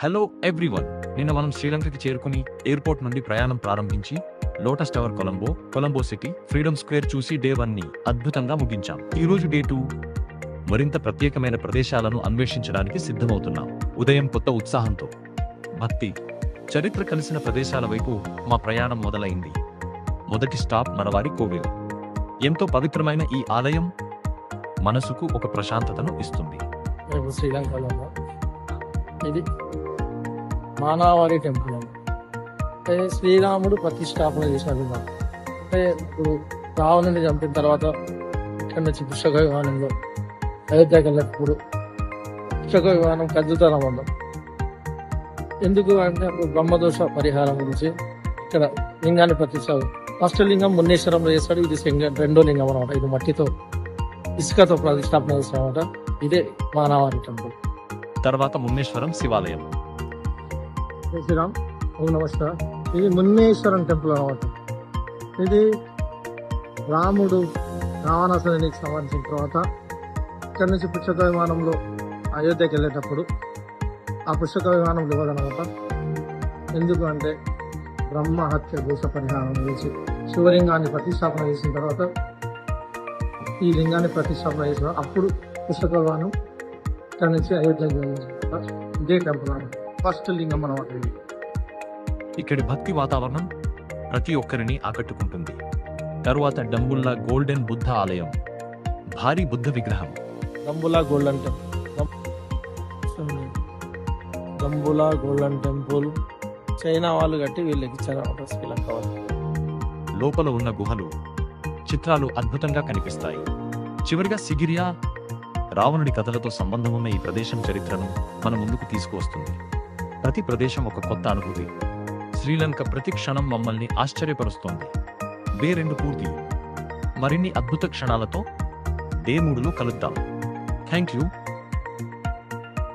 Hello everyone. నిన్న మనం శ్రీలంకకి చేరుకుని ఎయిర్పోర్ట్ నుండి ప్రయాణం ప్రారంభించి lotus tower Colombo city, freedom square చూసి డే 1 ని అద్భుతంగా ముగించాం. ఈ రోజు డే 2 మరింత ప్రత్యేకమైన ప్రదేశాలను అన్వేషించడానికి సిద్ధమవుతున్నాం. ఉదయం కొత్త ఉత్సాహంతో భక్తి, చరిత్ర కలిసిన ప్రదేశాల వైపు మా ప్రయాణం మొదలైంది. మొదటి స్టాప్ మనవారి కోవిల్. ఎంతో పవిత్రమైన ఈ ఆలయం మనసుకు ఒక ప్రశాంతతను ఇస్తుంది. రేపు శ్రీలంకలో ఇది మానావారి టెంపుల్ అంటే శ్రీరాముడు ప్రతిష్టాపన చేశాడు. అంటే ఇప్పుడు రావణుని చంపిన తర్వాత ఇక్కడ నుంచి పుష్పక విమానంలో అయోధ్యకి వెళ్ళినప్పుడు పుష్పక విమానం కదులుతారన్నమాట. ఎందుకు అంటే అప్పుడు బ్రహ్మదోష పరిహారం గురించి ఇక్కడ లింగాన్ని ప్రతిష్టాపన. ఫస్ట్ లింగం మున్నేశ్వరంలో చేస్తాడు. ఇది రెండో లింగం అనమాట. ఇది మట్టితో ఇసుకతో ప్రతిష్టాపన చేస్తారన్నమాట. ఇదే మానావారి టెంపుల్. తర్వాత మున్నేశ్వరం శివాలయం. శ్రీరామ్ ఓం నమస్కారం. ఇది మున్నేశ్వరం టెంపుల్ అనమాట. ఇది రాముడు రావణాసురునికి సంబంధించిన తర్వాత ఇక్కడ నుంచి పుష్పక విమానంలో అయోధ్యకి వెళ్ళేటప్పుడు ఆ పుష్పక విమానం ఇవ్వదనమాట. ఎందుకు అంటే బ్రహ్మ హత్య దోష పరిహారం గురించి శివలింగాన్ని ప్రతిష్టాపన చేసిన తర్వాత ఈ లింగాన్ని ప్రతిష్టాపన చేసిన అప్పుడు పుష్పక విమానం ఇక్కడ నుంచి అయోధ్యకి వెళ్ళిన ఇదే టెంపుల్ అనమాట. ఫస్ట్ లింగం అనమాట. ఇక్కడి భక్తి వాతావరణం ప్రతి ఒక్కరిని ఆకట్టుకుంటుంది. తరువాత డంబుల్లా గోల్డెన్ బుద్ధ ఆలయం. భారీ బుద్ధ విగ్రహం. డంబులా గోల్డెన్ టెంపుల్ చైనా వాళ్ళు కట్టి వీళ్ళకి ఇచ్చారన్నమాట శ్రీలంక వాళ్ళు. లోపల ఉన్న గుహలు, చిత్రాలు అద్భుతంగా కనిపిస్తాయి. చివరిగా సిగిరియా, రావణుడి కథలతో సంబంధం ఉన్న ఈ ప్రదేశం చరిత్రను మన ముందుకు తీసుకువస్తుంది. ప్రతి ప్రదేశం ఒక కొత్త అనుభూతి. శ్రీలంక ప్రతి క్షణం మమ్మల్ని ఆశ్చర్యపరుస్తోంది. డే 2 పూర్తి. మరిన్ని అద్భుత క్షణాలతో డే 3లో కలుద్దాం. Thank you.